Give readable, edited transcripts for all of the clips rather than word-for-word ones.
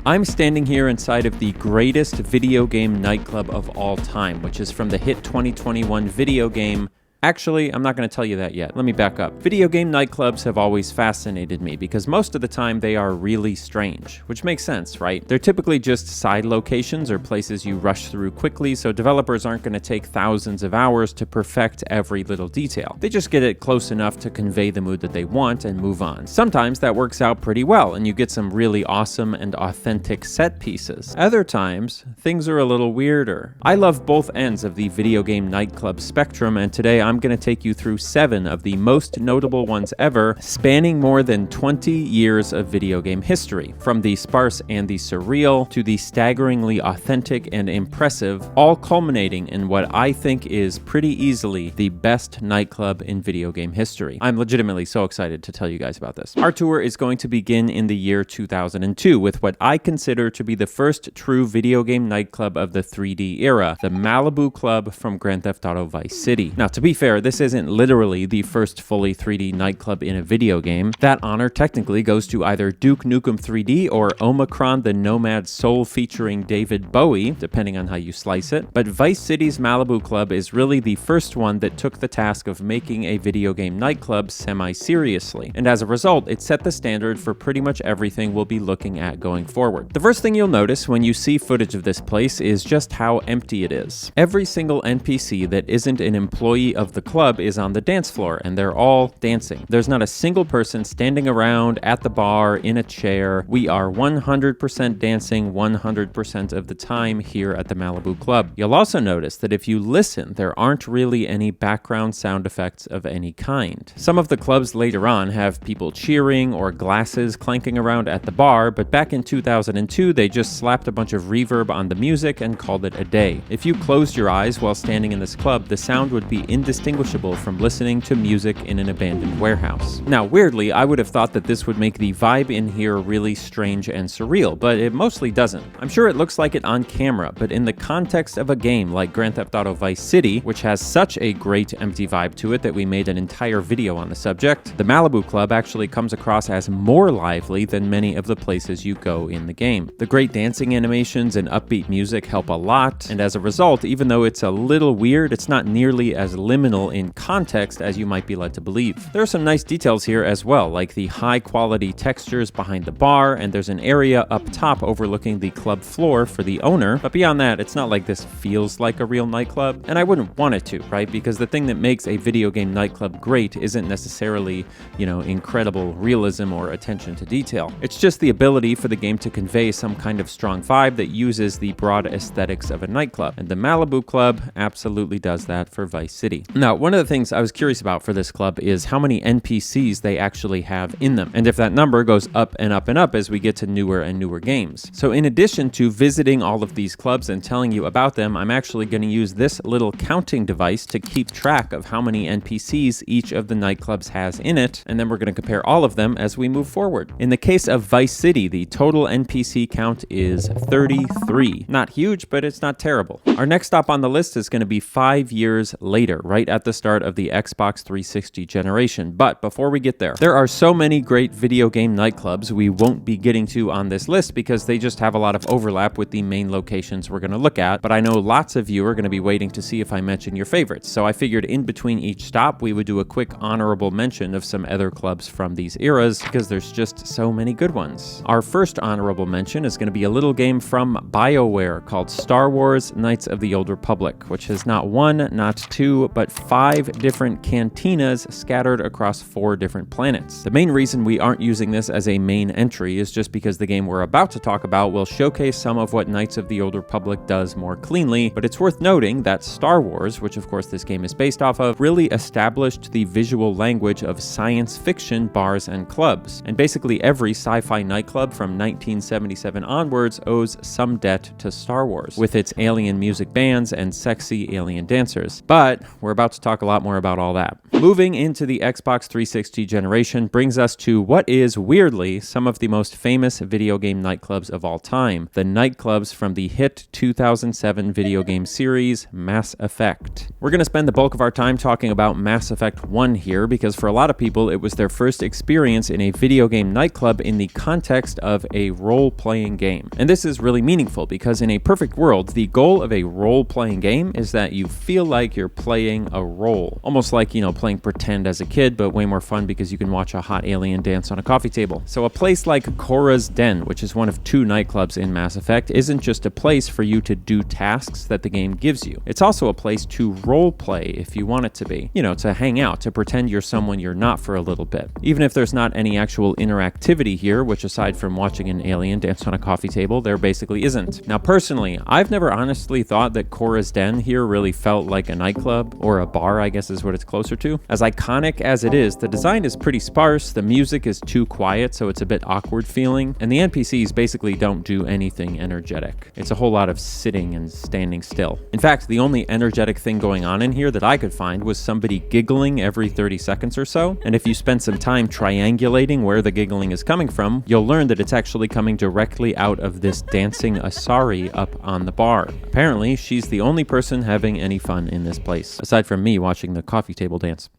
I'm standing here inside of the greatest video game nightclub of all time, which is from the hit 2021 video game. Actually, I'm not going to tell you that yet. Let me back up. Video game nightclubs have always fascinated me because most of the time they are really strange, which makes sense, right? They're typically just side locations or places you rush through quickly, so developers aren't going to take thousands of hours to perfect every little detail. They just get it close enough to convey the mood that they want and move on. Sometimes that works out pretty well and you get some really awesome and authentic set pieces. Other times, things are a little weirder. I love both ends of the video game nightclub spectrum, and today I'm going to take you through 7 of the most notable ones ever, spanning more than 20 years of video game history. From the sparse and the surreal to the staggeringly authentic and impressive, all culminating in what I think is pretty easily the best nightclub in video game history. I'm legitimately so excited to tell you guys about this. Our tour is going to begin in the year 2002 with what I consider to be the first true video game nightclub of the 3D era, the Malibu Club from Grand Theft Auto Vice City. Now, to be fair, this isn't literally the first fully 3D nightclub in a video game. That honor technically goes to either Duke Nukem 3D or Omicron the Nomad Soul featuring David Bowie, depending on how you slice it. But Vice City's Malibu Club is really the first one that took the task of making a video game nightclub semi-seriously. And as a result, it set the standard for pretty much everything we'll be looking at going forward. The first thing you'll notice when you see footage of this place is just how empty it is. Every single NPC that isn't an employee of the club is on the dance floor, and they're all dancing. There's not a single person standing around at the bar in a chair. We are 100% dancing 100% of the time here at the Malibu Club. You'll also notice that if you listen, there aren't really any background sound effects of any kind. Some of the clubs later on have people cheering or glasses clanking around at the bar, but back in 2002, they just slapped a bunch of reverb on the music and called it a day. If you closed your eyes while standing in this club, the sound would be indistinguishable from listening to music in an abandoned warehouse. Now, weirdly, I would have thought that this would make the vibe in here really strange and surreal, but it mostly doesn't. I'm sure it looks like it on camera, but in the context of a game like Grand Theft Auto Vice City, which has such a great empty vibe to it that we made an entire video on the subject, the Malibu Club actually comes across as more lively than many of the places you go in the game. The great dancing animations and upbeat music help a lot, and as a result, even though it's a little weird, it's not nearly as liminal in context as you might be led to believe. There are some nice details here as well, like the high quality textures behind the bar, and there's an area up top overlooking the club floor for the owner, but beyond that, it's not like this feels like a real nightclub, and I wouldn't want it to, right? Because the thing that makes a video game nightclub great isn't necessarily, incredible realism or attention to detail. It's just the ability for the game to convey some kind of strong vibe that uses the broad aesthetics of a nightclub, and the Malibu Club absolutely does that for Vice City. Now, one of the things I was curious about for this club is how many NPCs they actually have in them, and if that number goes up and up and up as we get to newer and newer games. So in addition to visiting all of these clubs and telling you about them, I'm actually going to use this little counting device to keep track of how many NPCs each of the nightclubs has in it, and then we're going to compare all of them as we move forward. In the case of Vice City, the total NPC count is 33. Not huge, but it's not terrible. Our next stop on the list is going to be 5 years later, right at the start of the Xbox 360 generation. But before we get there are so many great video game nightclubs we won't be getting to on this list because they just have a lot of overlap with the main locations we're going to look at, but I know lots of you are going to be waiting to see if I mention your favorites, so I figured in between each stop we would do a quick honorable mention of some other clubs from these eras because there's just so many good ones. Our first honorable mention is going to be a little game from BioWare called Star Wars Knights of the Old Republic, which has not one, not two, but 5 different cantinas scattered across 4 different planets. The main reason we aren't using this as a main entry is just because the game we're about to talk about will showcase some of what Knights of the Old Republic does more cleanly, but it's worth noting that Star Wars, which of course this game is based off of, really established the visual language of science fiction bars and clubs, and basically every sci-fi nightclub from 1977 onwards owes some debt to Star Wars, with its alien music bands and sexy alien dancers. But we're about about to talk a lot more about all that. Moving into the Xbox 360 generation brings us to what is, weirdly, some of the most famous video game nightclubs of all time. The nightclubs from the hit 2007 video game series, Mass Effect. We're going to spend the bulk of our time talking about Mass Effect 1 here, because for a lot of people, it was their first experience in a video game nightclub in the context of a role-playing game. And this is really meaningful, because in a perfect world, the goal of a role-playing game is that you feel like you're playing a role. Almost like, playing pretend as a kid, but way more fun because you can watch a hot alien dance on a coffee table. So a place like Cora's Den, which is one of 2 nightclubs in Mass Effect, isn't just a place for you to do tasks that the game gives you. It's also a place to role play if you want it to be. To hang out, to pretend you're someone you're not for a little bit. Even if there's not any actual interactivity here, which aside from watching an alien dance on a coffee table, there basically isn't. Now personally, I've never honestly thought that Cora's Den here really felt like a nightclub, or a bar I guess is what it's closer to. As iconic as it is, the design is pretty sparse, the music is too quiet so it's a bit awkward feeling, and the NPCs basically don't do anything energetic. It's a whole lot of sitting and standing still. In fact, the only energetic thing going on in here that I could find was somebody giggling every 30 seconds or so, and if you spend some time triangulating where the giggling is coming from, you'll learn that it's actually coming directly out of this dancing Asari up on the bar. Apparently, she's the only person having any fun in this place, aside from me watching the coffee table dance.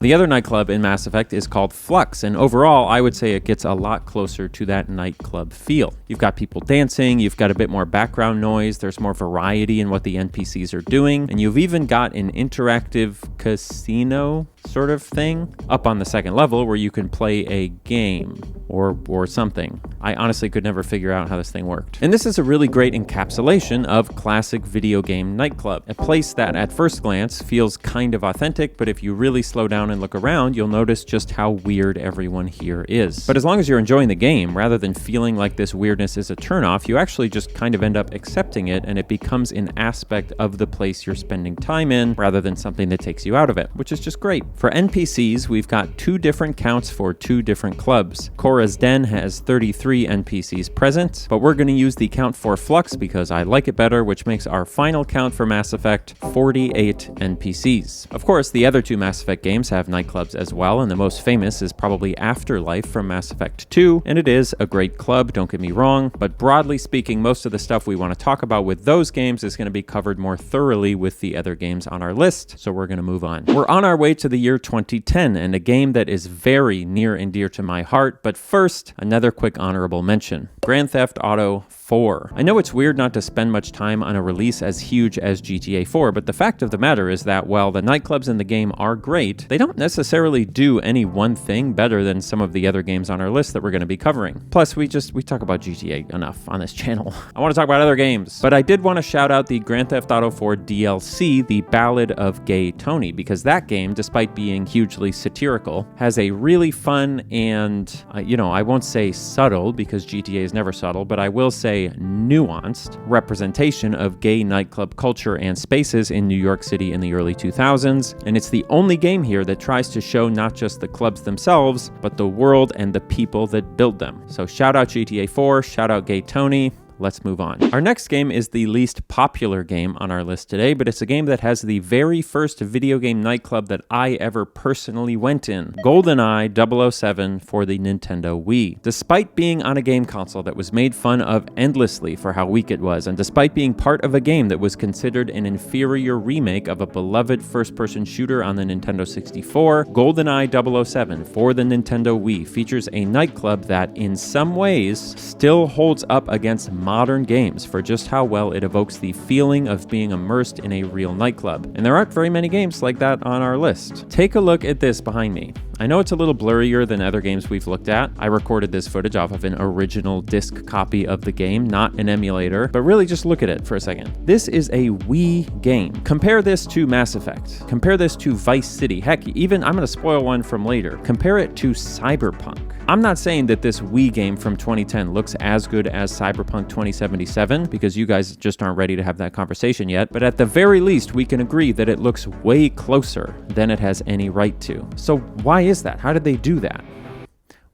The other nightclub in Mass Effect is called Flux, and overall, I would say it gets a lot closer to that nightclub feel. You've got people dancing, you've got a bit more background noise, there's more variety in what the NPCs are doing, and you've even got an interactive casino sort of thing up on the second level where you can play a game or something. I honestly could never figure out how this thing worked. And this is a really great encapsulation of classic video game nightclub, a place that at first glance feels kind of authentic, but if you really slow down and look around, you'll notice just how weird everyone here is. But as long as you're enjoying the game, rather than feeling like this weirdness is a turnoff, you actually just kind of end up accepting it, and it becomes an aspect of the place you're spending time in, rather than something that takes you out of it, which is just great. For NPCs, we've got 2 different counts for 2 different clubs. Cora's Den has 33 NPCs present, but we're going to use the count for Flux because I like it better, which makes our final count for Mass Effect 48 NPCs. Of course, the other 2 Mass Effect games have nightclubs as well, and the most famous is probably Afterlife from Mass Effect 2, and it is a great club, don't get me wrong, but broadly speaking, most of the stuff we want to talk about with those games is going to be covered more thoroughly with the other games on our list, so we're going to move on. We're on our way to the year 2010, and a game that is very near and dear to my heart, but first, another quick honorable mention. Grand Theft Auto 4. I know it's weird not to spend much time on a release as huge as GTA 4, but the fact of the matter is that while the nightclubs in the game are great, they don't necessarily do any one thing better than some of the other games on our list that we're going to be covering. Plus, we talk about GTA enough on this channel. I want to talk about other games, but I did want to shout out the Grand Theft Auto 4 DLC, The Ballad of Gay Tony, because that game, despite being hugely satirical, has a really fun and, I won't say subtle, because GTA is never subtle, but I will say nuanced representation of gay nightclub culture and spaces in New York City in the early 2000s, and it's the only game here that tries to show not just the clubs themselves, but the world and the people that build them. So shout out GTA 4, shout out Gay Tony. Let's move on. Our next game is the least popular game on our list today, but it's a game that has the very first video game nightclub that I ever personally went in. GoldenEye 007 for the Nintendo Wii. Despite being on a game console that was made fun of endlessly for how weak it was, and despite being part of a game that was considered an inferior remake of a beloved first-person shooter on the Nintendo 64, GoldenEye 007 for the Nintendo Wii features a nightclub that, in some ways, still holds up against modern games for just how well it evokes the feeling of being immersed in a real nightclub. And there aren't very many games like that on our list. Take a look at this behind me. I know it's a little blurrier than other games we've looked at. I recorded this footage off of an original disc copy of the game, not an emulator, but really just look at it for a second. This is a Wii game. Compare this to Mass Effect. Compare this to Vice City. Heck, even, I'm going to spoil one from later. Compare it to Cyberpunk. I'm not saying that this Wii game from 2010 looks as good as Cyberpunk 2077, because you guys just aren't ready to have that conversation yet, but at the very least, we can agree that it looks way closer than it has any right to. So why is that? How did they do that?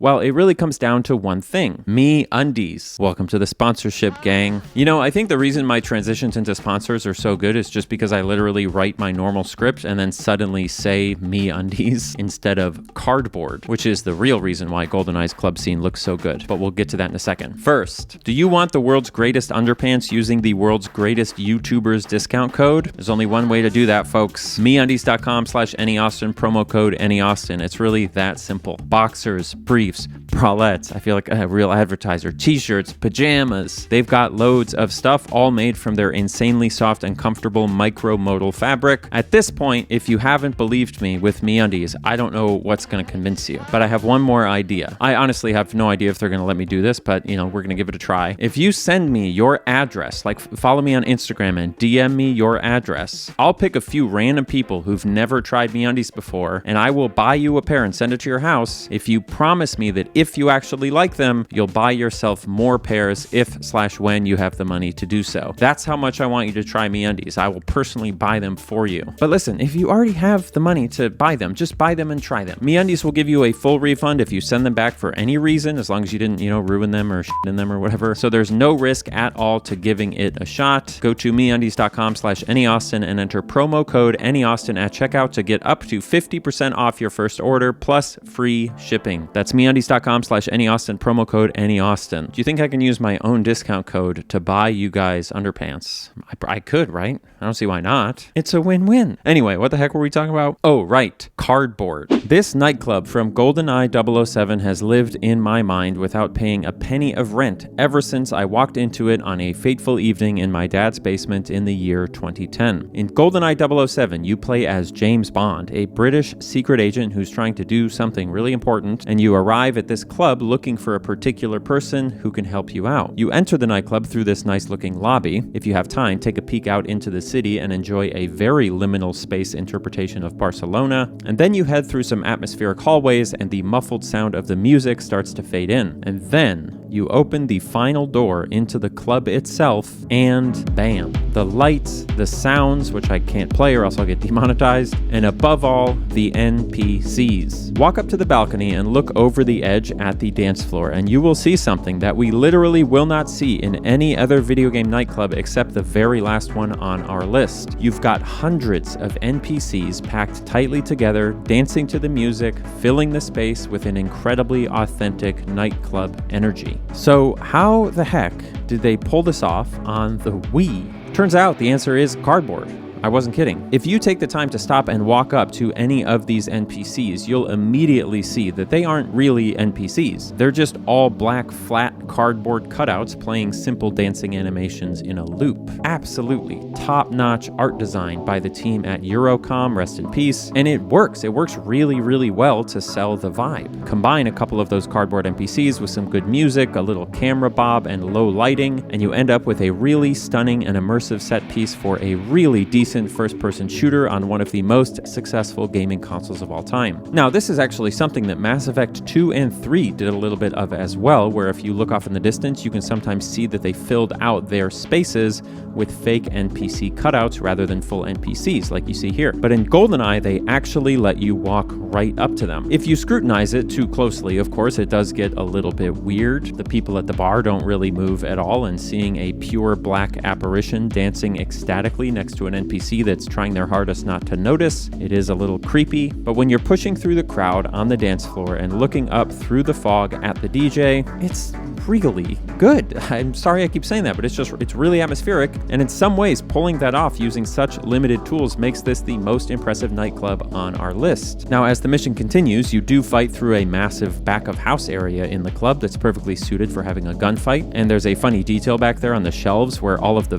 Well, it really comes down to one thing: MeUndies. Welcome to the sponsorship, gang. You know, I think the reason my transitions into sponsors are so good is just because I literally write my normal script and then suddenly say MeUndies instead of cardboard, which is the real reason why GoldenEye's club scene looks so good. But we'll get to that in a second. First, do you want the world's greatest underpants using the world's greatest YouTubers discount code? There's only one way to do that, folks. MeUndies.com/AnyAustin, promo code AnyAustin. It's really that simple. Boxers, briefs, bralettes. I feel like a real advertiser. T-shirts, pajamas. They've got loads of stuff, all made from their insanely soft and comfortable micro-modal fabric. At this point, if you haven't believed me with MeUndies, I don't know what's going to convince you. But I have one more idea. I honestly have no idea if they're going to let me do this, but we're going to give it a try. If you send me your address, like follow me on Instagram and DM me your address, I'll pick a few random people who've never tried MeUndies before, and I will buy you a pair and send it to your house if you promise me that if you actually like them, you'll buy yourself more pairs if/when you have the money to do so. That's how much I want you to try MeUndies. I will personally buy them for you. But listen, if you already have the money to buy them, just buy them and try them. MeUndies will give you a full refund if you send them back for any reason, as long as you didn't, ruin them or shit in them or whatever. So there's no risk at all to giving it a shot. Go to MeUndies.com/AnyAustin and enter promo code AnyAustin at checkout to get up to 50% off your first order plus free shipping. That's MeUndies.com/AnyAustin, promo code AnyAustin. Do you think I can use my own discount code to buy you guys underpants? I could, right? I don't see why not. It's a win-win. Anyway, what the heck were we talking about? Oh, right. Cardboard. This nightclub from GoldenEye 007 has lived in my mind without paying a penny of rent ever since I walked into it on a fateful evening in my dad's basement in the year 2010. In GoldenEye 007, you play as James Bond, a British secret agent who's trying to do something really important, and you arrive at this club looking for a particular person who can help you out. You enter the nightclub through this nice-looking lobby. If you have time, take a peek out into the city and enjoy a very liminal space interpretation of Barcelona, and then you head through some atmospheric hallways and the muffled sound of the music starts to fade in. And then you open the final door into the club itself, and bam, the lights, the sounds, which I can't play or else I'll get demonetized, and above all, the NPCs. Walk up to the balcony and look over the edge at the dance floor, and you will see something that we literally will not see in any other video game nightclub except the very last one on our list. You've got hundreds of NPCs packed tightly together, dancing to the music, filling the space with an incredibly authentic nightclub energy. So how the heck did they pull this off on the Wii? Turns out the answer is cardboard. I wasn't kidding. If you take the time to stop and walk up to any of these NPCs, you'll immediately see that they aren't really NPCs. They're just all black, flat cardboard cutouts playing simple dancing animations in a loop. Absolutely top-notch art design by the team at Eurocom, rest in peace, and it works. It works really, really well to sell the vibe. Combine a couple of those cardboard NPCs with some good music, a little camera bob, and low lighting, and you end up with a really stunning and immersive set piece for a really decent first-person shooter on one of the most successful gaming consoles of all time. Now, this is actually something that Mass Effect 2 and 3 did a little bit of as well, where if you look off in the distance, you can sometimes see that they filled out their spaces with fake NPC cutouts rather than full NPCs, like you see here. But in GoldenEye, they actually let you walk right up to them. If you scrutinize it too closely, of course, it does get a little bit weird. The people at the bar don't really move at all, and seeing a pure black apparition dancing ecstatically next to an NPC that's trying their hardest not to notice, it is a little creepy. But when you're pushing through the crowd on the dance floor and looking up through the fog at the DJ, it's really good. I'm sorry I keep saying that, but it's really atmospheric, and in some ways pulling that off using such limited tools makes this the most impressive nightclub on our list. Now, as the mission continues, you do fight through a massive back of house area in the club that's perfectly suited for having a gunfight, and there's a funny detail back there on the shelves where all of the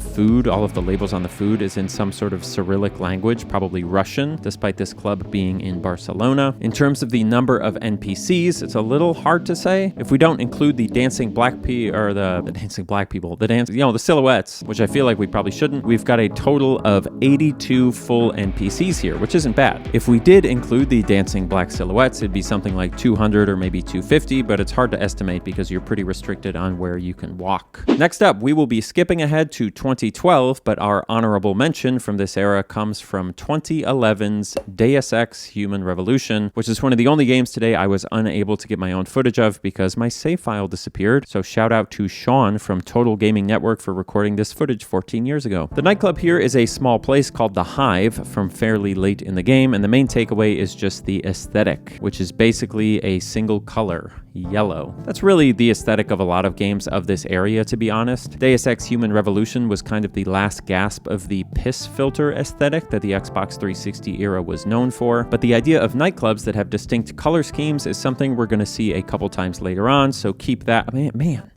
labels on the food is in some sort of Cyrillic language, probably Russian, despite this club being in Barcelona. In terms of the number of NPCs, it's a little hard to say. If we don't include the dancing the silhouettes, which I feel like we probably shouldn't. We've got a total of 82 full NPCs here, which isn't bad. If we did include the dancing black silhouettes, it'd be something like 200 or maybe 250, but it's hard to estimate because you're pretty restricted on where you can walk. Next up, we will be skipping ahead to 2012, but our honorable mention from this era comes from 2011's Deus Ex Human Revolution, which is one of the only games today I was unable to get my own footage of because my save file disappeared. So shout out to Sean from Total Gaming Network for recording this footage 14 years ago. The nightclub here is a small place called The Hive from fairly late in the game, and the main takeaway is just the aesthetic, which is basically a single color, yellow. That's really the aesthetic of a lot of games of this area, to be honest. Deus Ex Human Revolution was kind of the last gasp of the piss filter aesthetic that the Xbox 360 era was known for, but the idea of nightclubs that have distinct color schemes is something we're going to see a couple times later on, so keep that. Man,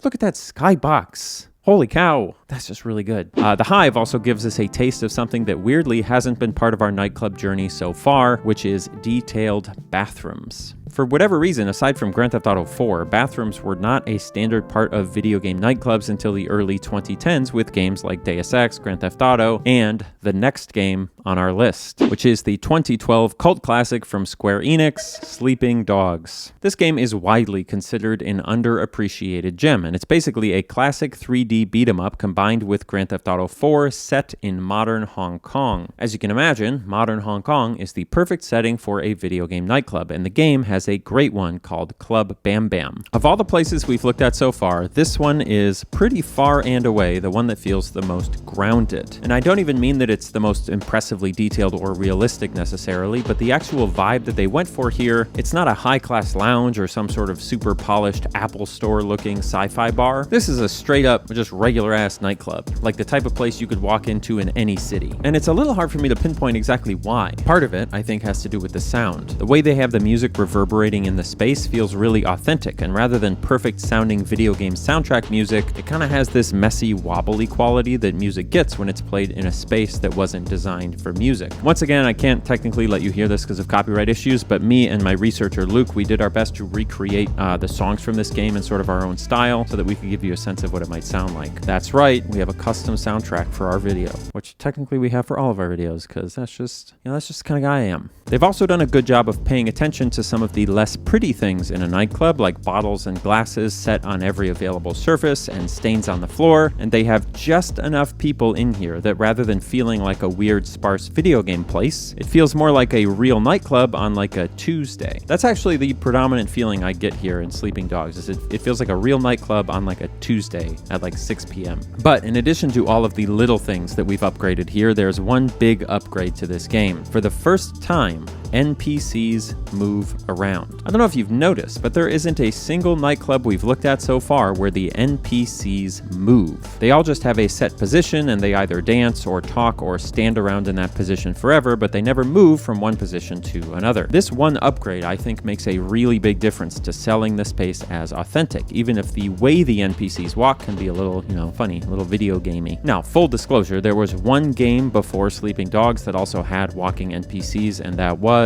look at that skybox. Holy cow, that's just really good. The Hive also gives us a taste of something that weirdly hasn't been part of our nightclub journey so far, which is detailed bathrooms. For whatever reason, aside from Grand Theft Auto 4, bathrooms were not a standard part of video game nightclubs until the early 2010s with games like Deus Ex, Grand Theft Auto, and the next game on our list, which is the 2012 cult classic from Square Enix, Sleeping Dogs. This game is widely considered an underappreciated gem, and it's basically a classic 3D beat-em-up combined with Grand Theft Auto 4 set in modern Hong Kong. As you can imagine, modern Hong Kong is the perfect setting for a video game nightclub, and the game has a great one called Club Bam Bam. Of all the places we've looked at so far, this one is pretty far and away the one that feels the most grounded. And I don't even mean that it's the most impressively detailed or realistic necessarily, but the actual vibe that they went for here, it's not a high-class lounge or some sort of super polished Apple Store looking sci-fi bar. This is a straight up, just regular-ass nightclub, like the type of place you could walk into in any city. And it's a little hard for me to pinpoint exactly why. Part of it, I think, has to do with the sound. The way they have the music reverberating in the space feels really authentic, and rather than perfect sounding video game soundtrack music, it kind of has this messy, wobbly quality that music gets when it's played in a space that wasn't designed for music. Once again, I can't technically let you hear this because of copyright issues, but me and my researcher Luke, we did our best to recreate the songs from this game in sort of our own style so that we could give you a sense of what it might sound like. That's right, we have a custom soundtrack for our video, which technically we have for all of our videos because that's just the kind of guy I am. They've also done a good job of paying attention to some of the less pretty things in a nightclub, like bottles and glasses set on every available surface and stains on the floor, and they have just enough people in here that rather than feeling like a weird sparse video game place, it feels more like a real nightclub on like a Tuesday. That's actually the predominant feeling I get here in Sleeping Dogs, is it feels like a real nightclub on like a Tuesday at like 6 p.m. But in addition to all of the little things that we've upgraded here, there's one big upgrade to this game. For the first time, NPCs move around. I don't know if you've noticed, but there isn't a single nightclub we've looked at so far where the NPCs move. They all just have a set position and they either dance or talk or stand around in that position forever, but they never move from one position to another. This one upgrade, I think, makes a really big difference to selling the space as authentic, even if the way the NPCs walk can be a little, funny, a little video gamey. Now, full disclosure, there was one game before Sleeping Dogs that also had walking NPCs, and that was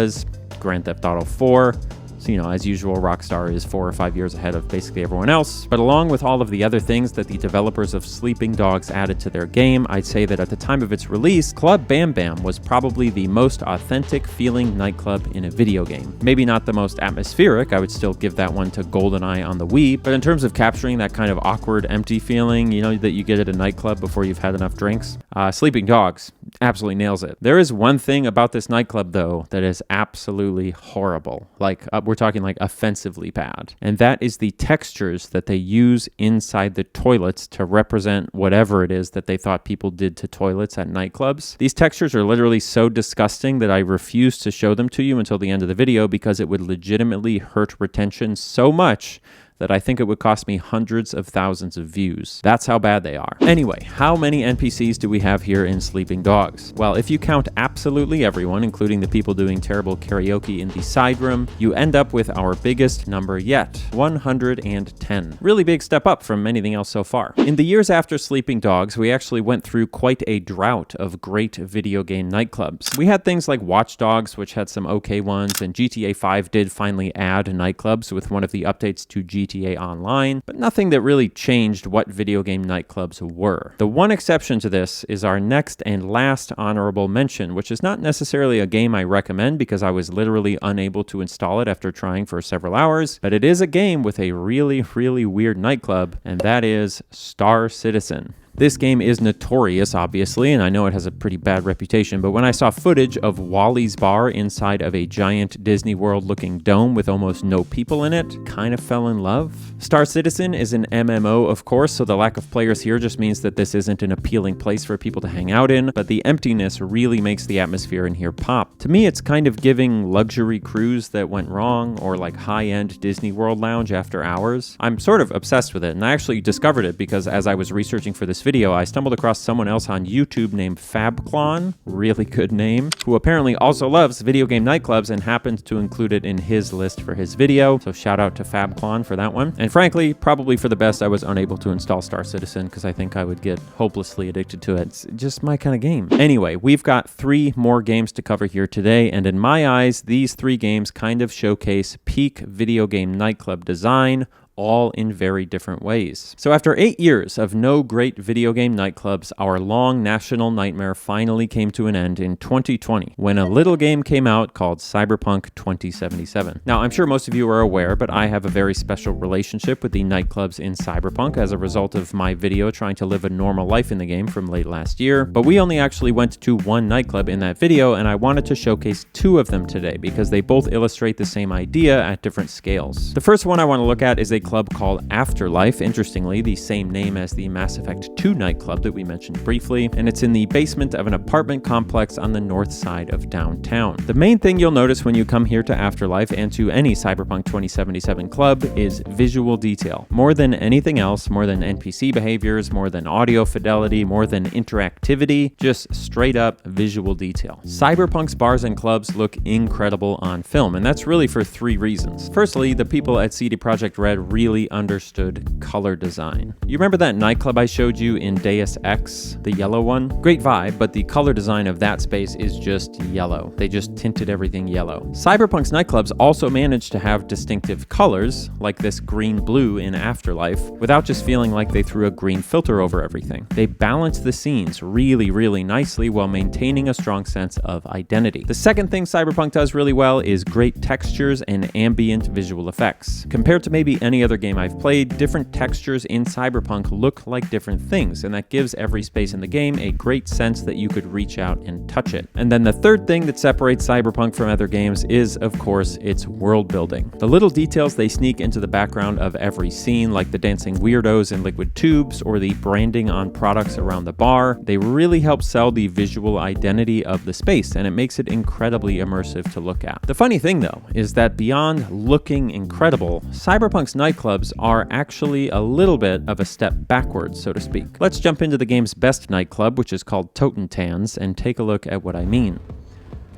Grand Theft Auto 4. So, as usual, Rockstar is 4 or 5 years ahead of basically everyone else. But along with all of the other things that the developers of Sleeping Dogs added to their game, I'd say that at the time of its release, Club Bam Bam was probably the most authentic feeling nightclub in a video game. Maybe not the most atmospheric, I would still give that one to GoldenEye on the Wii, but in terms of capturing that kind of awkward, empty feeling, that you get at a nightclub before you've had enough drinks, Sleeping Dogs absolutely nails it. There is one thing about this nightclub, though, that is absolutely horrible. We're talking like offensively bad. And that is the textures that they use inside the toilets to represent whatever it is that they thought people did to toilets at nightclubs. These textures are literally so disgusting that I refuse to show them to you until the end of the video because it would legitimately hurt retention so much that I think it would cost me hundreds of thousands of views. That's how bad they are. Anyway, how many NPCs do we have here in Sleeping Dogs? Well, if you count absolutely everyone, including the people doing terrible karaoke in the side room, you end up with our biggest number yet, 110. Really big step up from anything else so far. In the years after Sleeping Dogs, we actually went through quite a drought of great video game nightclubs. We had things like Watch Dogs, which had some okay ones, and GTA 5 did finally add nightclubs with one of the updates to GTA GTA Online, but nothing that really changed what video game nightclubs were. The one exception to this is our next and last honorable mention, which is not necessarily a game I recommend because I was literally unable to install it after trying for several hours, but it is a game with a really, really weird nightclub, and that is Star Citizen. This game is notorious, obviously, and I know it has a pretty bad reputation, but when I saw footage of Wally's Bar inside of a giant Disney World-looking dome with almost no people in it, kind of fell in love. Star Citizen is an MMO, of course, so the lack of players here just means that this isn't an appealing place for people to hang out in, but the emptiness really makes the atmosphere in here pop. To me, it's kind of giving luxury cruise that went wrong, or like high-end Disney World lounge after hours. I'm sort of obsessed with it, and I actually discovered it because as I was researching for this video, I stumbled across someone else on YouTube named FabClon, really good name, who apparently also loves video game nightclubs and happened to include it in his list for his video, so shout out to FabClon for that one. And frankly, probably for the best, I was unable to install Star Citizen because I think I would get hopelessly addicted to it. It's just my kind of game. Anyway, we've got 3 more games to cover here today, and in my eyes, these 3 games kind of showcase peak video game nightclub design, all in very different ways. So after 8 years of no great video game nightclubs, our long national nightmare finally came to an end in 2020 when a little game came out called Cyberpunk 2077. Now, I'm sure most of you are aware, but I have a very special relationship with the nightclubs in Cyberpunk as a result of my video trying to live a normal life in the game from late last year. But we only actually went to one nightclub in that video, and I wanted to showcase 2 of them today because they both illustrate the same idea at different scales. The first one I want to look at is a club called Afterlife, interestingly the same name as the Mass Effect 2 nightclub that we mentioned briefly, and it's in the basement of an apartment complex on the north side of downtown. The main thing you'll notice when you come here to Afterlife and to any Cyberpunk 2077 club is visual detail. More than anything else, more than NPC behaviors, more than audio fidelity, more than interactivity, just straight up visual detail. Cyberpunk's bars and clubs look incredible on film, and that's really for 3 reasons. Firstly, the people at CD Projekt Red really understood color design. You remember that nightclub I showed you in Deus Ex, the yellow one? Great vibe, but the color design of that space is just yellow. They just tinted everything yellow. Cyberpunk's nightclubs also managed to have distinctive colors, like this green-blue in Afterlife, without just feeling like they threw a green filter over everything. They balanced the scenes really, really nicely while maintaining a strong sense of identity. The second thing Cyberpunk does really well is great textures and ambient visual effects. Compared to maybe any other game I've played, different textures in Cyberpunk look like different things, and that gives every space in the game a great sense that you could reach out and touch it. And then the third thing that separates Cyberpunk from other games is, of course, its world building. The little details they sneak into the background of every scene, like the dancing weirdos in liquid tubes or the branding on products around the bar, they really help sell the visual identity of the space, and it makes it incredibly immersive to look at. The funny thing, though, is that beyond looking incredible, Cyberpunk's nightclubs are actually a little bit of a step backwards, so to speak. Let's jump into the game's best nightclub, which is called Totentanz, and take a look at what I mean.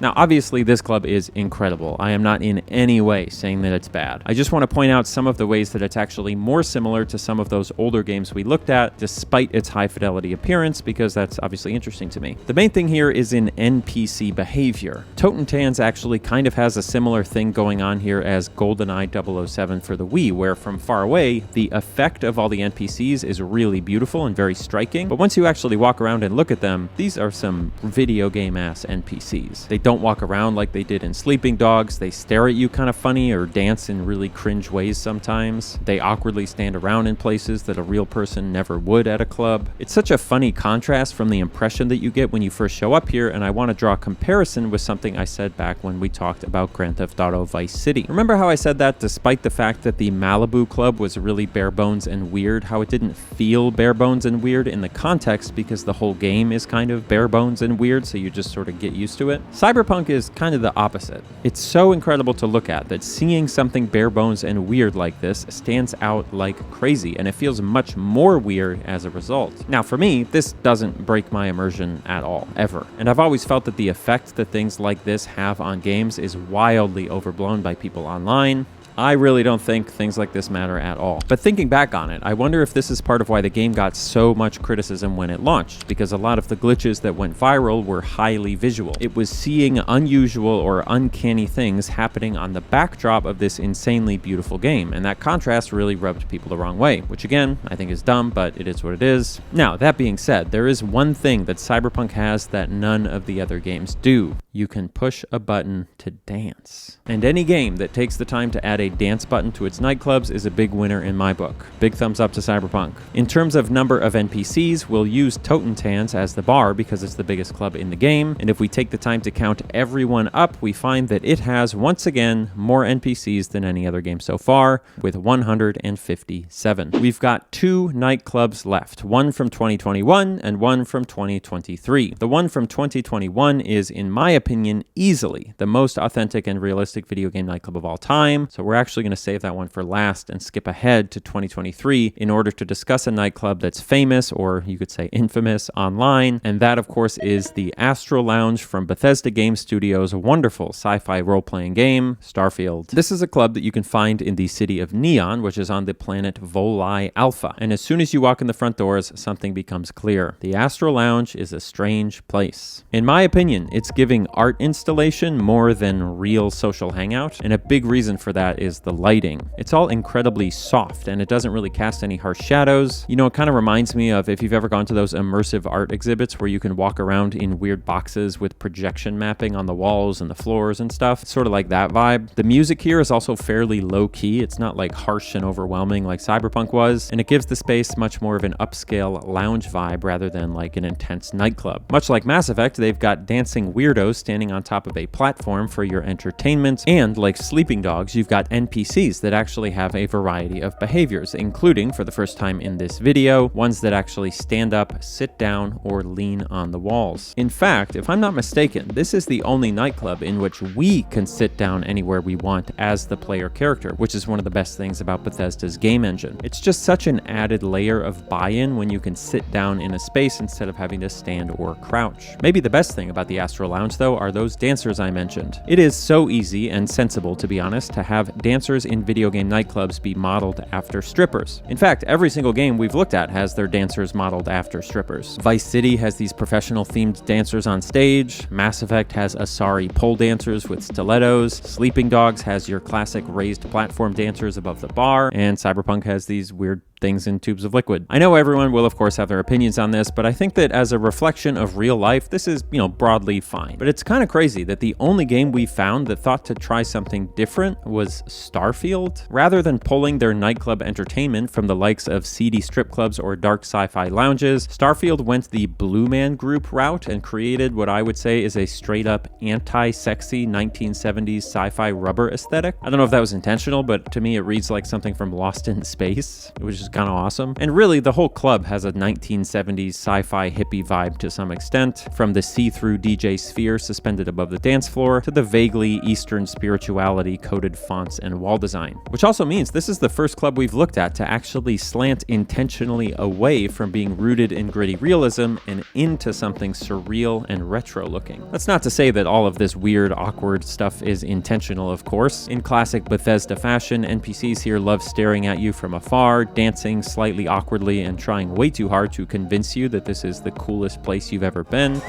Now, obviously, this club is incredible. I am not in any way saying that it's bad. I just want to point out some of the ways that it's actually more similar to some of those older games we looked at, despite its high-fidelity appearance, because that's obviously interesting to me. The main thing here is in NPC behavior. Totentanz actually kind of has a similar thing going on here as GoldenEye 007 for the Wii, where from far away, the effect of all the NPCs is really beautiful and very striking, but once you actually walk around and look at them, these are some video game-ass NPCs. They don't walk around like they did in Sleeping Dogs. They stare at you kind of funny or dance in really cringe ways sometimes. They awkwardly stand around in places that a real person never would at a club. It's such a funny contrast from the impression that you get when you first show up here, and I want to draw a comparison with something I said back when we talked about Grand Theft Auto Vice City. Remember how I said that despite the fact that the Malibu club was really bare bones and weird, how it didn't feel bare bones and weird in the context because the whole game is kind of bare bones and weird, so you just sort of get used to it? Cyberpunk is kind of the opposite. It's so incredible to look at that seeing something bare bones and weird like this stands out like crazy, and it feels much more weird as a result. Now, for me, this doesn't break my immersion at all, ever. And I've always felt that the effect that things like this have on games is wildly overblown by people online. I really don't think things like this matter at all. But thinking back on it, I wonder if this is part of why the game got so much criticism when it launched, because a lot of the glitches that went viral were highly visual. It was seeing unusual or uncanny things happening on the backdrop of this insanely beautiful game, and that contrast really rubbed people the wrong way, which again, I think is dumb, but it is what it is. Now, that being said, there is one thing that Cyberpunk has that none of the other games do. You can push a button to dance. And any game that takes the time to add a dance button to its nightclubs is a big winner in my book. Big thumbs up to Cyberpunk. In terms of number of NPCs, we'll use Totentans as the bar because it's the biggest club in the game, and if we take the time to count everyone up, we find that it has, once again, more NPCs than any other game so far, with 157. We've got 2 nightclubs left, one from 2021 and one from 2023. The one from 2021 is, in my opinion, easily the most authentic and realistic video game nightclub of all time, so we're actually going to save that one for last and skip ahead to 2023 in order to discuss a nightclub that's famous, or you could say infamous, online, and that of course is the Astral Lounge from Bethesda Game Studios' wonderful sci-fi role-playing game, Starfield. This is a club that you can find in the city of Neon, which is on the planet Volii Alpha, and as soon as you walk in the front doors, something becomes clear. The Astral Lounge is a strange place. In my opinion, it's giving art installation more than real social hangout, and a big reason for that is the lighting. It's all incredibly soft, and it doesn't really cast any harsh shadows. You know, it kind of reminds me of if you've ever gone to those immersive art exhibits where you can walk around in weird boxes with projection mapping on the walls and the floors and stuff. It's sort of like that vibe. The music here is also fairly low-key. It's not like harsh and overwhelming like Cyberpunk was, and it gives the space much more of an upscale lounge vibe rather than like an intense nightclub. Much like Mass Effect, they've got dancing weirdos standing on top of a platform for your entertainment, and like Sleeping Dogs, you've got NPCs that actually have a variety of behaviors, including, for the first time in this video, ones that actually stand up, sit down, or lean on the walls. In fact, if I'm not mistaken, this is the only nightclub in which we can sit down anywhere we want as the player character, which is one of the best things about Bethesda's game engine. It's just such an added layer of buy-in when you can sit down in a space instead of having to stand or crouch. Maybe the best thing about the Astral Lounge, though, are those dancers I mentioned. It is so easy and sensible, to be honest, to have dancers in video game nightclubs be modeled after strippers. In fact, every single game we've looked at has their dancers modeled after strippers. Vice City has these professional themed dancers on stage. Mass Effect has Asari pole dancers with stilettos. Sleeping Dogs has your classic raised platform dancers above the bar. And Cyberpunk has these weird things in tubes of liquid. I know everyone will of course have their opinions on this, but I think that as a reflection of real life, this is, broadly fine. But it's kind of crazy that the only game we found that thought to try something different was Starfield. Rather than pulling their nightclub entertainment from the likes of seedy strip clubs or dark sci-fi lounges, Starfield went the Blue Man Group route and created what I would say is a straight up anti-sexy 1970s sci-fi rubber aesthetic. I don't know if that was intentional, but to me it reads like something from Lost in Space, which is kind of awesome. And really, the whole club has a 1970s sci-fi hippie vibe to some extent, from the see-through DJ sphere suspended above the dance floor to the vaguely Eastern spirituality coded fonts and wall design. Which also means this is the first club we've looked at to actually slant intentionally away from being rooted in gritty realism and into something surreal and retro looking. That's not to say that all of this weird, awkward stuff is intentional, of course. In classic Bethesda fashion, NPCs here love staring at you from afar, dancing slightly awkwardly, and trying way too hard to convince you that this is the coolest place you've ever been.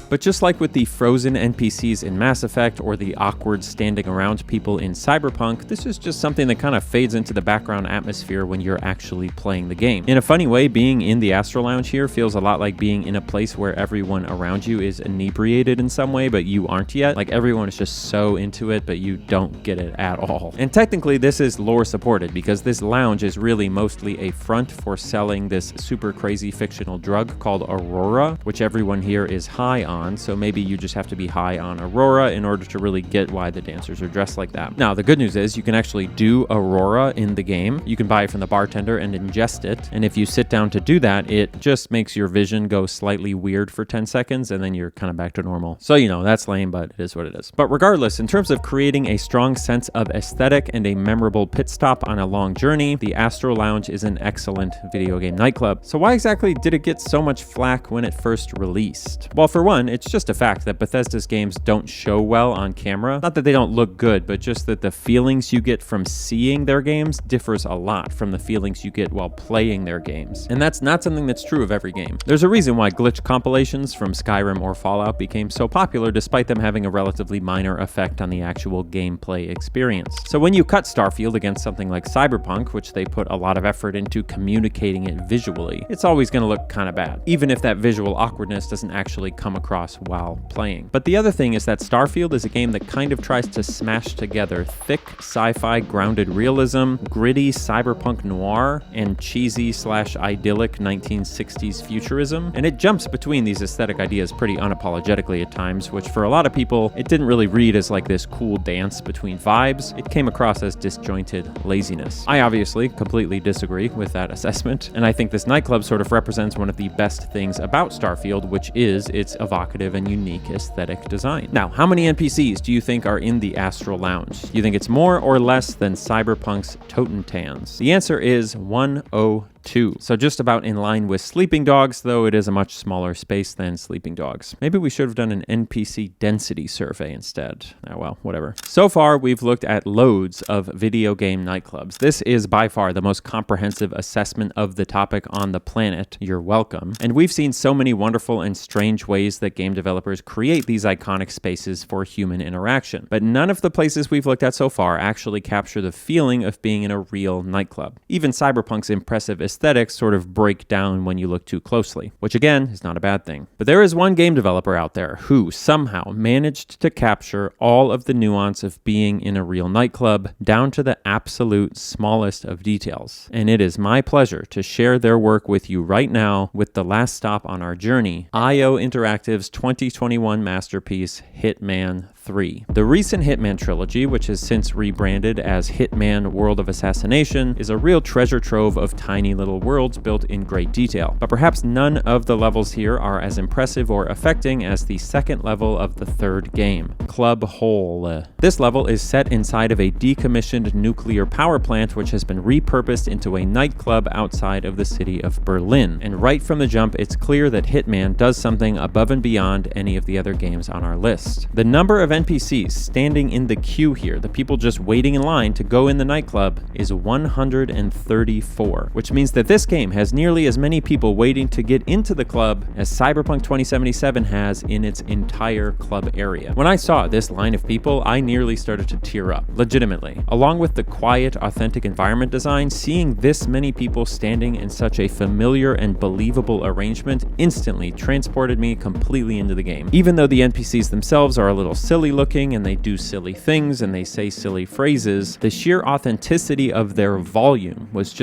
But just like with the frozen NPCs in Mass Effect or the awkward standing around people in Cyberpunk, this is just something that kind of fades into the background atmosphere when you're actually playing the game. In a funny way, being in the Astral Lounge here feels a lot like being in a place where everyone around you is inebriated in some way, but you aren't yet. Like everyone is just so into it, but you don't get it at all. And technically this is lore supported because this lounge is really mostly a front for selling this super crazy fictional drug called Aurora, which everyone here is high on. So maybe you just have to be high on Aurora in order to really get why the dancers are dressed like that. Now, the good news is you can actually do Aurora in the game. You can buy it from the bartender and ingest it. And if you sit down to do that, it just makes your vision go slightly weird for 10 seconds and then you're kind of back to normal. So, that's lame, but it is what it is. But regardless, in terms of creating a strong sense of aesthetic and a memorable pit stop on a long journey, the Astral Lounge is an excellent video game nightclub. So why exactly did it get so much flack when it first released? Well, for one, one, it's just a fact that Bethesda's games don't show well on camera. Not that they don't look good, but just that the feelings you get from seeing their games differs a lot from the feelings you get while playing their games. And that's not something that's true of every game. There's a reason why glitch compilations from Skyrim or Fallout became so popular despite them having a relatively minor effect on the actual gameplay experience. So when you cut Starfield against something like Cyberpunk, which they put a lot of effort into communicating it visually, it's always going to look kind of bad, even if that visual awkwardness doesn't actually come across while playing. But the other thing is that Starfield is a game that kind of tries to smash together thick sci-fi grounded realism, gritty cyberpunk noir, and cheesy/idyllic 1960s futurism, and it jumps between these aesthetic ideas pretty unapologetically at times, which for a lot of people, it didn't really read as like this cool dance between vibes. It came across as disjointed laziness. I obviously completely disagree with that assessment, and I think this nightclub sort of represents one of the best things about Starfield, which is its evocative and unique aesthetic design. Now, how many NPCs do you think are in the Astral Lounge? Do you think it's more or less than Cyberpunk's Totentans? The answer is 102. So just about in line with Sleeping Dogs, though it is a much smaller space than Sleeping Dogs. Maybe we should have done an NPC density survey instead. Oh well, whatever. So far, we've looked at loads of video game nightclubs. This is by far the most comprehensive assessment of the topic on the planet. You're welcome. And we've seen so many wonderful and strange ways that game developers create these iconic spaces for human interaction. But none of the places we've looked at so far actually capture the feeling of being in a real nightclub. Even Cyberpunk's impressive aesthetics sort of break down when you look too closely, which again is not a bad thing. But there is one game developer out there who somehow managed to capture all of the nuance of being in a real nightclub down to the absolute smallest of details. And it is my pleasure to share their work with you right now with the last stop on our journey, IO Interactive's 2021 masterpiece, Hitman 3. The recent Hitman trilogy, which has since rebranded as Hitman World of Assassination, is a real treasure trove of tiny little worlds built in great detail. But perhaps none of the levels here are as impressive or affecting as the second level of the third game, Club Hole. This level is set inside of a decommissioned nuclear power plant which has been repurposed into a nightclub outside of the city of Berlin. And right from the jump, it's clear that Hitman does something above and beyond any of the other games on our list. The number of NPCs standing in the queue here, the people just waiting in line to go in the nightclub, is 134, which means that this game has nearly as many people waiting to get into the club as Cyberpunk 2077 has in its entire club area. When I saw this line of people, I nearly started to tear up, legitimately. Along with the quiet, authentic environment design, seeing this many people standing in such a familiar and believable arrangement instantly transported me completely into the game. Even though the NPCs themselves are a little silly looking and they do silly things and they say silly phrases, the sheer authenticity of their volume was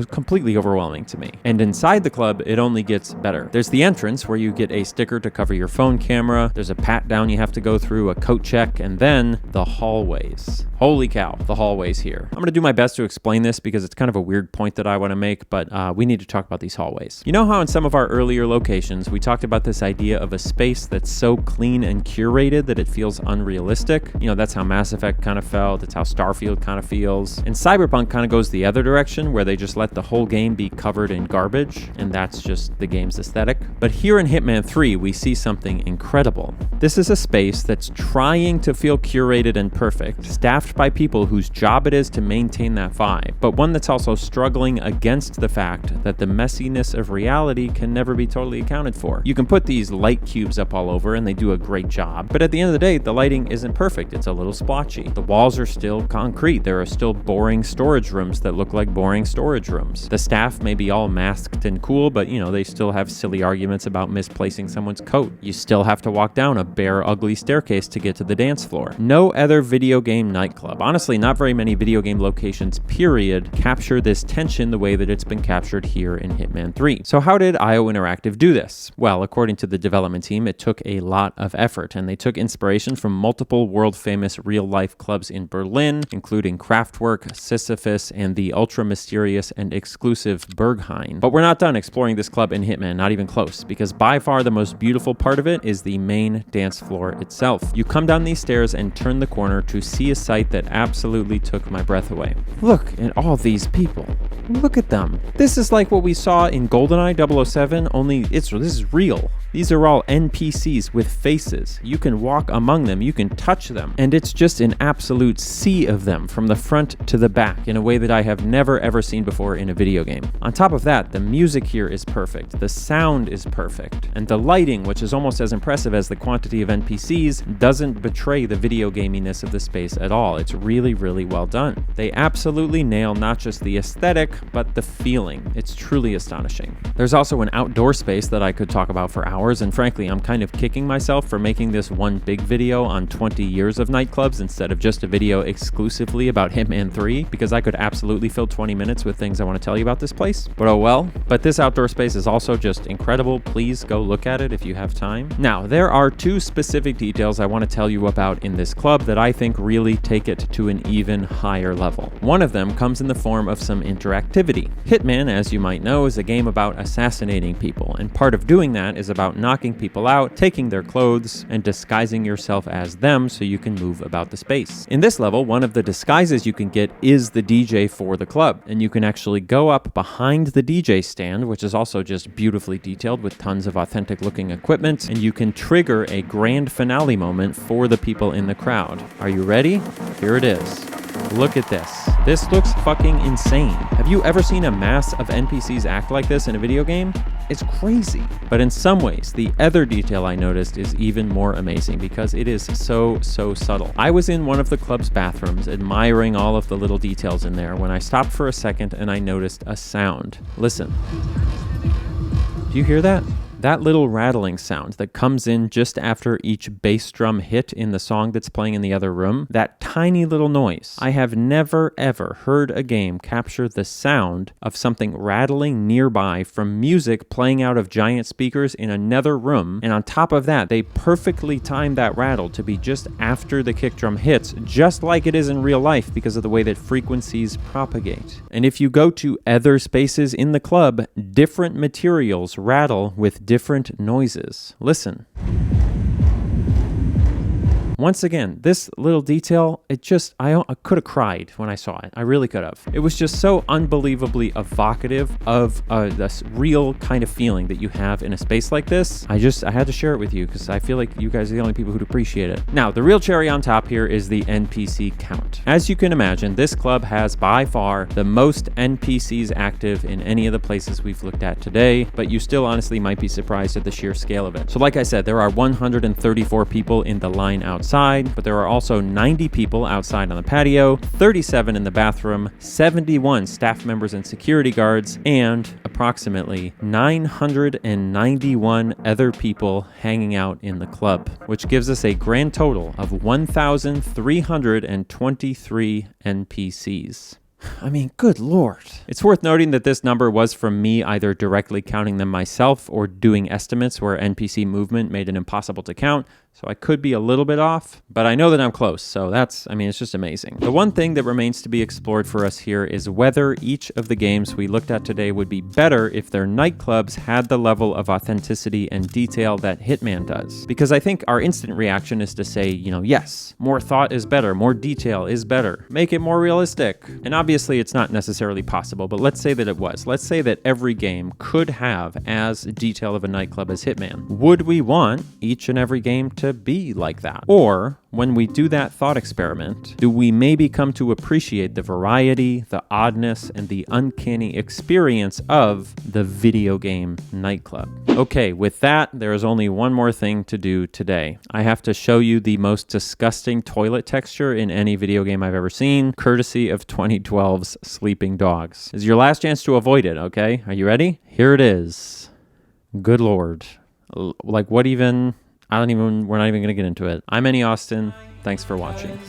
completely overwhelming to me. And inside the club, it only gets better. There's the entrance where you get a sticker to cover your phone camera, there's a pat down you have to go through, a coat check, and then the hallways. Holy cow, the hallways here. I'm going to do my best to explain this because it's kind of a weird point that I want to make, but we need to talk about these hallways. You know how in some of our earlier locations, we talked about this idea of a space that's so clean and curated that it feels unrealistic? You know, that's how Mass Effect kind of felt, it's how Starfield kind of feels. And Cyberpunk kind of goes the other direction, where they just let the whole game be covered in garbage, and that's just the game's aesthetic. But here in Hitman 3, we see something incredible. This is a space that's trying to feel curated and perfect, staffed by people whose job it is to maintain that vibe, but one that's also struggling against the fact that the messiness of reality can never be totally accounted for. You can put these light cubes up all over and they do a great job, but at the end of the day, the lighting isn't perfect. It's a little splotchy. The walls are still concrete. There are still boring storage rooms that look like boring storage rooms. The staff may be all masked and cool, but you know, they still have silly arguments about misplacing someone's coat. You still have to walk down a bare, ugly staircase to get to the dance floor. No other video game nightclub, honestly, not very many video game locations, period, capture this tension the way that it's been captured here in Hitman 3. So how did IO Interactive do this? Well, according to the development team, it took a lot of effort, and they took inspiration from multiple world-famous real-life clubs in Berlin, including Kraftwerk, Sisyphus, and the ultra-mysterious and exclusive Berghain. But we're not done exploring this club in Hitman, not even close, because by far the most beautiful part of it is the main dance floor itself. You come down these stairs and turn the corner to see a sight night that absolutely took my breath away. Look at all these people. Look at them. This is like what we saw in GoldenEye 007, only this is real. These are all NPCs with faces. You can walk among them, you can touch them, and it's just an absolute sea of them from the front to the back in a way that I have never ever seen before in a video game. On top of that, the music here is perfect, the sound is perfect, and the lighting, which is almost as impressive as the quantity of NPCs, doesn't betray the video gaminess of the space at all. It's really, really well done. They absolutely nail not just the aesthetic, but the feeling. It's truly astonishing. There's also an outdoor space that I could talk about for hours, and frankly, I'm kind of kicking myself for making this one big video on 20 years of nightclubs instead of just a video exclusively about Hitman 3, because I could absolutely fill 20 minutes with things I want to tell you about this place. But oh well. But this outdoor space is also just incredible. Please go look at it if you have time. Now, there are two specific details I want to tell you about in this club that I think really take it to an even higher level. One of them comes in the form of some interactivity. Hitman, as you might know, is a game about assassinating people, and part of doing that is about knocking people out, taking their clothes, and disguising yourself as them so you can move about the space. In this level, one of the disguises you can get is the DJ for the club, and you can actually go up behind the DJ stand, which is also just beautifully detailed with tons of authentic looking equipment, and you can trigger a grand finale moment for the people in the crowd. Are you ready? Here it is. Look at this. This looks fucking insane. Have you ever seen a mass of NPCs act like this in a video game? It's crazy. But in some ways, the other detail I noticed is even more amazing because it is so subtle. I was in one of the club's bathrooms admiring all of the little details in there when I stopped for a second and I noticed a sound. Listen. Do you hear that? That little rattling sound that comes in just after each bass drum hit in the song that's playing in the other room, that tiny little noise. I have never ever heard a game capture the sound of something rattling nearby from music playing out of giant speakers in another room, and on top of that, they perfectly timed that rattle to be just after the kick drum hits, just like it is in real life because of the way that frequencies propagate. And if you go to other spaces in the club, different materials rattle with different noises. Listen. Once again, this little detail, I could have cried when I saw it. I really could have. It was just so unbelievably evocative of this real kind of feeling that you have in a space like this. I had to share it with you because I feel like you guys are the only people who'd appreciate it. Now, the real cherry on top here is the NPC count. As you can imagine, this club has by far the most NPCs active in any of the places we've looked at today, but you still honestly might be surprised at the sheer scale of it. So like I said, there are 134 people in the line outside, but there are also 90 people outside on the patio, 37 in the bathroom, 71 staff members and security guards, and approximately 991 other people hanging out in the club, which gives us a grand total of 1,323 NPCs. I mean, good lord. It's worth noting that this number was from me either directly counting them myself or doing estimates where NPC movement made it impossible to count, so I could be a little bit off, but I know that I'm close, so it's just amazing. The one thing that remains to be explored for us here is whether each of the games we looked at today would be better if their nightclubs had the level of authenticity and detail that Hitman does. Because I think our instant reaction is to say, yes, more thought is better, more detail is better, make it more realistic. And obviously it's not necessarily possible, but let's say that it was. Let's say that every game could have as detailed of a nightclub as Hitman. Would we want each and every game to be like that? Or when we do that thought experiment, do we maybe come to appreciate the variety, the oddness, and the uncanny experience of the video game nightclub? Okay, with that, there is only one more thing to do today. I have to show you the most disgusting toilet texture in any video game I've ever seen, courtesy of 2012's Sleeping Dogs. This is your last chance to avoid it, okay? Are you ready? Here it is. Good lord. We're not even going to get into it. I'm Annie Austin. Thanks for watching.